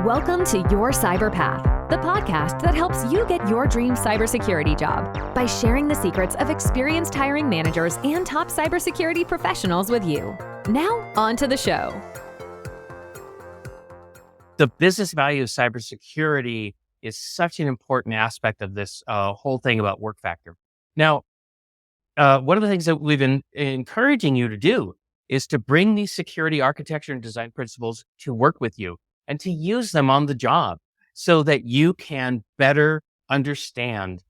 Welcome to Your Cyber Path, the podcast that helps you get your dream cybersecurity job by sharing the secrets of experienced hiring managers and top cybersecurity professionals with you. Now, on to the show. The business value of cybersecurity is such an important aspect of this whole thing about work factor. Now, one of the things that we've been encouraging you to do is to bring these security architecture and design principles to work with you and to use them on the job so that you can better understand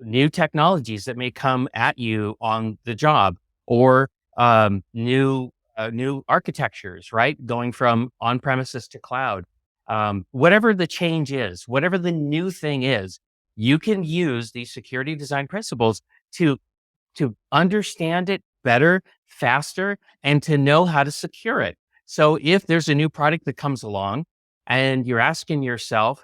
new technologies that may come at you on the job or new architectures, right? Going from on-premises to cloud. Whatever the change is, whatever the new thing is, you can use these security design principles to understand it better, faster, and to know how to secure it. So if there's a new product that comes along and you're asking yourself,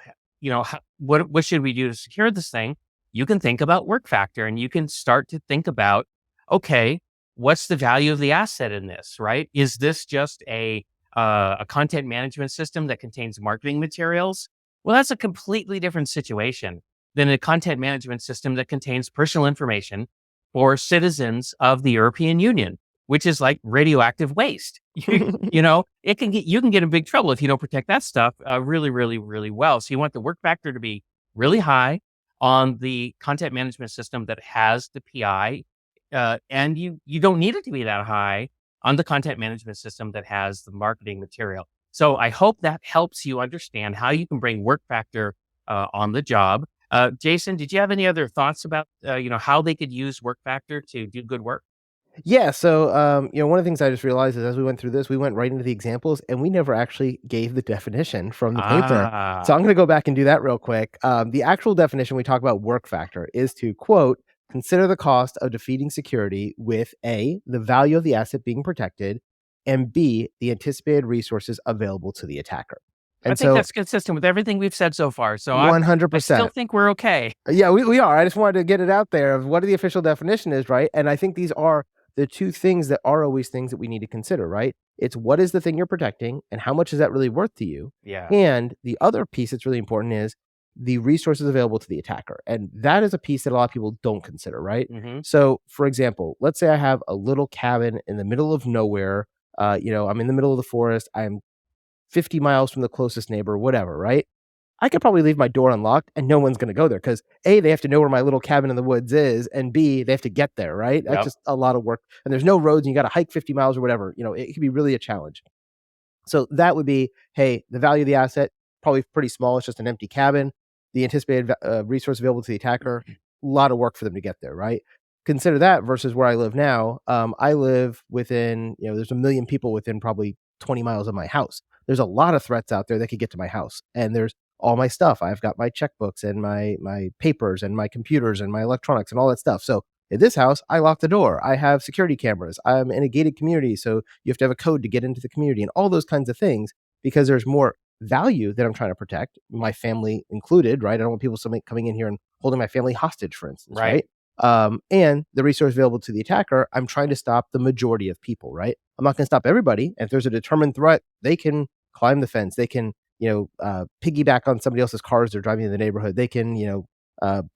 what should we do to secure this thing? You can think about work factor and you can start to think about, okay, what's the value of the asset in this, right? Is this just a content management system that contains marketing materials? Well, that's a completely different situation than a content management system that contains personal information for citizens of the European Union, which is like radioactive waste. You can get in big trouble if you don't protect that stuff really, really, really well. So you want the work factor to be really high on the content management system that has the PI, and you don't need it to be that high on the content management system that has the marketing material. So I hope that helps you understand how you can bring work factor on the job. Jason, did you have any other thoughts about how they could use work factor to do good work? Yeah. So, one of the things I just realized is as we went through this, we went right into the examples and we never actually gave the definition from the paper. So I'm going to go back and do that real quick. The actual definition we talk about work factor is to, quote, consider the cost of defeating security with A, the value of the asset being protected, and B, the anticipated resources available to the attacker. And I think that's consistent with everything we've said so far. So 100%. I still think we're okay. Yeah, we are. I just wanted to get it out there of what the official definition is, right? And I think these are the two things that are always things that we need to consider, right? It's what is the thing you're protecting and how much is that really worth to you? Yeah. And the other piece that's really important is the resources available to the attacker. And that is a piece that a lot of people don't consider, right? Mm-hmm. So for example, let's say I have a little cabin in the middle of nowhere. I'm in the middle of the forest. I'm 50 miles from the closest neighbor, whatever, right? I could probably leave my door unlocked and no one's going to go there because A, they have to know where my little cabin in the woods is, and B, they have to get there, right? That's just a lot of work. And there's no roads and you got to hike 50 miles or whatever. It can be really a challenge. So that would be, hey, the value of the asset, probably pretty small. It's just an empty cabin. The anticipated resource available to the attacker, a lot of work for them to get there, right? Consider that versus where I live now. I live within, there's 1 million people within probably 20 miles of my house. There's a lot of threats out there that could get to my house. And there's all my stuff. I've got my checkbooks and my papers and my computers and my electronics and all that stuff. So at this house, I lock the door. I have security cameras. I'm in a gated community. So you have to have a code to get into the community and all those kinds of things because there's more value that I'm trying to protect, my family included, right? I don't want people coming in here and holding my family hostage, for instance, right? And the resource available to the attacker, I'm trying to stop the majority of people, right? I'm not going to stop everybody. And if there's a determined threat, they can climb the fence. They can piggyback on somebody else's cars they're driving in the neighborhood. They can,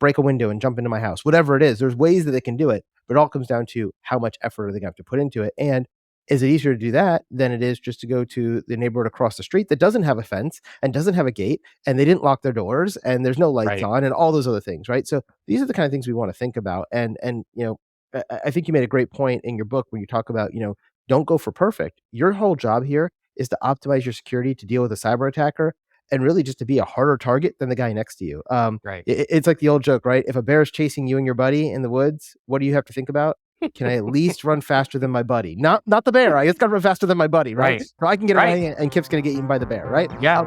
break a window and jump into my house, whatever it is. There's ways that they can do it, but it all comes down to how much effort are they going to have to put into it. And is it easier to do that than it is just to go to the neighborhood across the street that doesn't have a fence and doesn't have a gate and they didn't lock their doors and there's no lights on and all those other things, right? So these are the kind of things we want to think about. And I think you made a great point in your book when you talk about, don't go for perfect. Your whole job here is to optimize your security to deal with a cyber attacker and really just to be a harder target than the guy next to you. It's like the old joke, right? If a bear is chasing you and your buddy in the woods, what do you have to think about? Can I at least run faster than my buddy? Not the bear. I just got to run faster than my buddy, right? So I can get away and Kip's going to get eaten by the bear, right? Yeah.